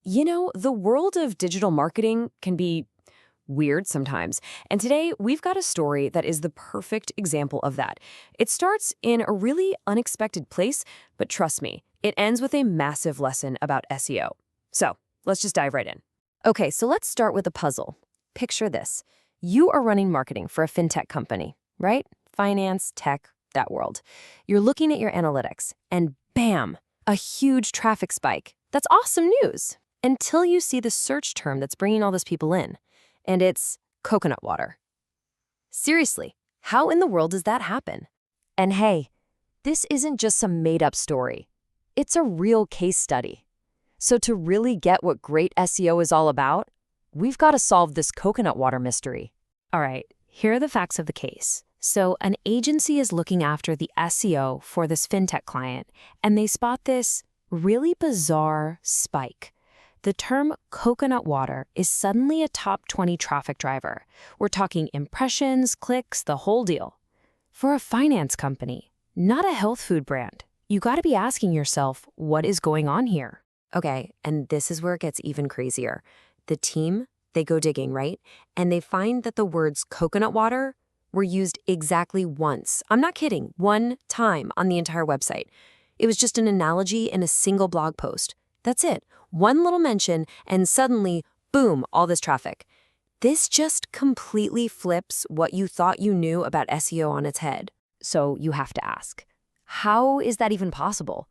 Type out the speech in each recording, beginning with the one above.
The world of digital marketing can be weird sometimes. And today, we've got a story that is the perfect example of that. It starts in a really unexpected place, but trust me, it ends with a massive lesson about SEO. So, let's just dive right in. Okay, so let's start with a puzzle. Picture this. You are running marketing for a fintech company, right? Finance, tech, that world. You're looking at your analytics, and bam, a huge traffic spike. That's awesome news, until you see the search term that's bringing all those people in, and it's coconut water. Seriously, how in the world does that happen? And hey, this isn't just some made-up story. It's a real case study. So to really get what great SEO is all about, we've got to solve this coconut water mystery. All right, here are the facts of the case. So an agency is looking after the SEO for this fintech client, and they spot this really bizarre spike. The term coconut water is suddenly a top 20 traffic driver. We're talking impressions, clicks, the whole deal. For a finance company, not a health food brand, you got to be asking yourself, what is going on here? Okay, and this is where it gets even crazier. The team, they go digging, right? And they find that the words coconut water were used exactly once. I'm not kidding, one time on the entire website. It was just an analogy in a single blog post. That's it. One little mention, and suddenly, boom, all this traffic. This just completely flips what you thought you knew about SEO on its head. So you have to ask, how is that even possible?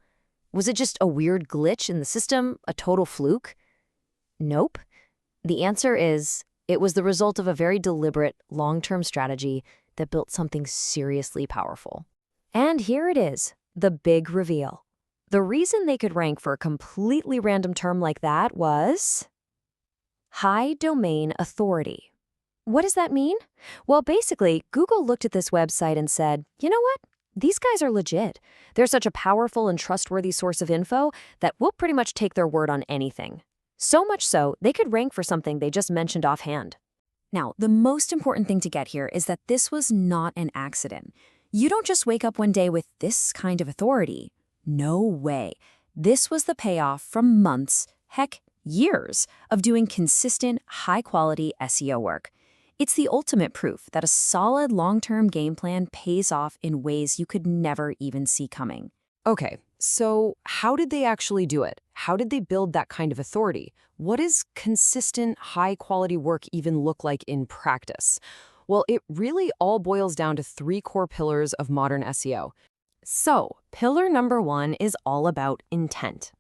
Was it just a weird glitch in the system, a total fluke? Nope. The answer is, it was the result of a very deliberate, long-term strategy that built something seriously powerful. And here it is, the big reveal. The reason they could rank for a completely random term like that was high domain authority. What does that mean? Well, basically, Google looked at this website and said, you know what? These guys are legit. They're such a powerful and trustworthy source of info that we'll pretty much take their word on anything. So much so, they could rank for something they just mentioned offhand. Now, the most important thing to get here is that this was not an accident. You don't just wake up one day with this kind of authority. No way. This was the payoff from months, heck, years of doing consistent, high-quality SEO work. It's the ultimate proof that a solid long-term game plan pays off in ways you could never even see coming. Okay, so how did they actually do it? How did they build that kind of authority? What does consistent, high-quality work even look like in practice? Well, it really all boils down to 3 core pillars of modern SEO. So, pillar number 1 is all about intent.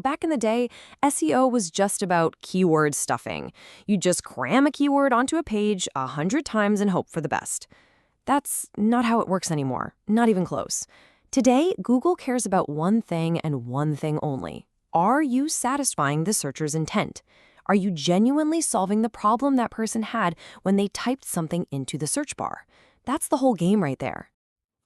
Back in the day, SEO was just about keyword stuffing. You just cram a keyword onto a page 100 times and hope for the best. That's not how it works anymore, not even close. Today, Google cares about one thing and one thing only. Are you satisfying the searcher's intent? Are you genuinely solving the problem that person had when they typed something into the search bar? That's the whole game right there.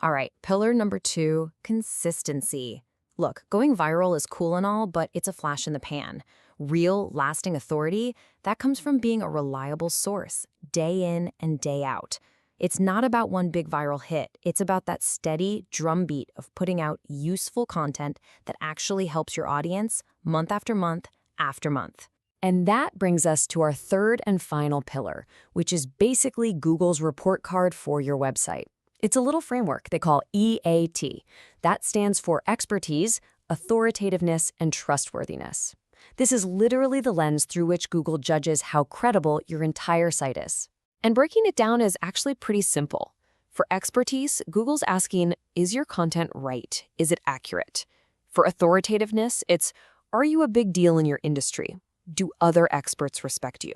All right, pillar number 2, consistency. Look, going viral is cool and all, but it's a flash in the pan. Real, lasting authority, that comes from being a reliable source, day in and day out. It's not about one big viral hit. It's about that steady drumbeat of putting out useful content that actually helps your audience month after month after month. And that brings us to our third and final pillar, which is basically Google's report card for your website. It's a little framework they call EAT. That stands for expertise, authoritativeness, and trustworthiness. This is literally the lens through which Google judges how credible your entire site is. And breaking it down is actually pretty simple. For expertise, Google's asking, is your content right? Is it accurate? For authoritativeness, it's, are you a big deal in your industry? Do other experts respect you?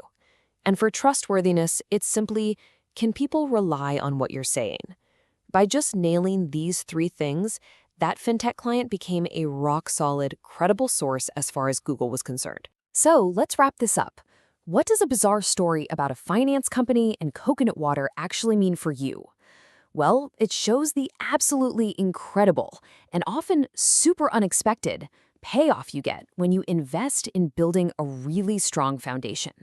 And for trustworthiness, it's simply, can people rely on what you're saying? By just nailing these 3 things, that fintech client became a rock-solid, credible source as far as Google was concerned. So let's wrap this up. What does a bizarre story about a finance company and coconut water actually mean for you? Well, it shows the absolutely incredible and often super unexpected payoff you get when you invest in building a really strong foundation.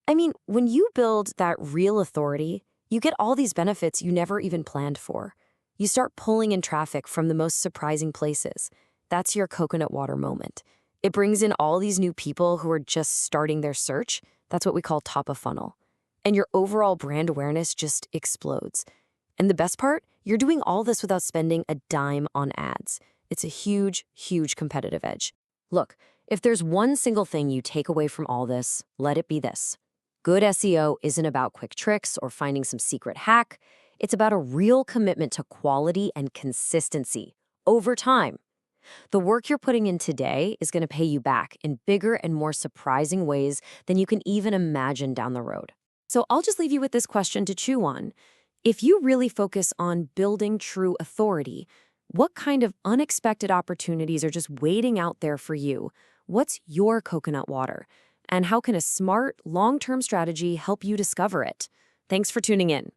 I mean, when you build that real authority, you get all these benefits you never even planned for. You start pulling in traffic from the most surprising places. That's your coconut water moment. It brings in all these new people who are just starting their search. That's what we call top of funnel. And your overall brand awareness just explodes. And the best part, you're doing all this without spending a dime on ads. It's a huge, huge competitive edge. Look, if there's one single thing you take away from all this, let it be this. Good SEO isn't about quick tricks or finding some secret hack. It's about a real commitment to quality and consistency over time. The work you're putting in today is going to pay you back in bigger and more surprising ways than you can even imagine down the road. So I'll just leave you with this question to chew on. If you really focus on building true authority, what kind of unexpected opportunities are just waiting out there for you? What's your coconut water? And how can a smart, long-term strategy help you discover it? Thanks for tuning in.